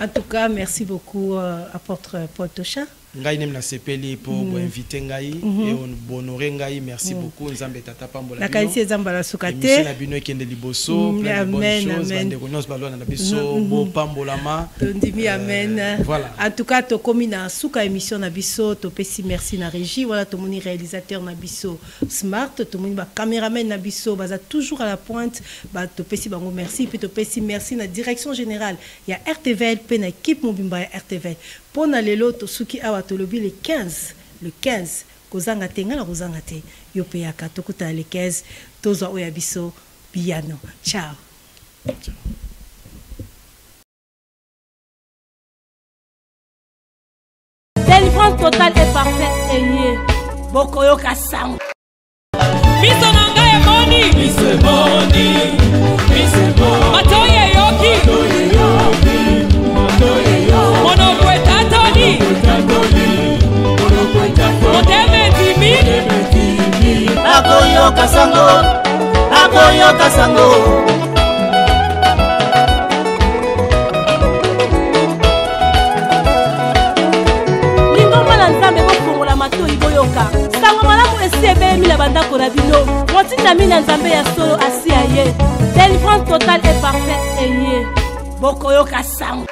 En tout cas, merci beaucoup, apôtre Paul Tocha. Ngai nem na sepeli pour inviter ngai et on honorer ngai merci beaucoup nzambe tata pambola la qualité zambala sukate mission na bino ekende liboso plein de bonnes choses bande konos balona na biso bo pambolama ndimi amen. Voilà, en tout cas to komi na suka émission na biso to pesi merci na régie voilà to moni réalisateur na biso smart to moni ba caméraman na biso baza toujours à la pointe ba to pesi bango merci puis to pesi merci na direction générale ya RTVL pe na équipe mobimba ya RTVL pona lelo to suki awa to lobi le 15 kozanga tenga na kozanga te yo pe yaka to kuta le 15 tozo oya biso piano. Ciao. Délivrance totale et parfaite ayé bokoyo kasam Biso nanga emoni Matoye yoki Monokwe tatoni Moteme timi Akoyo kasango Lingoma la nzambe bokongola matoyi boyoka bandako na bino motinda mina nzambe ya solo asi aye délivrance totale et parfaite eye bokoyoka sango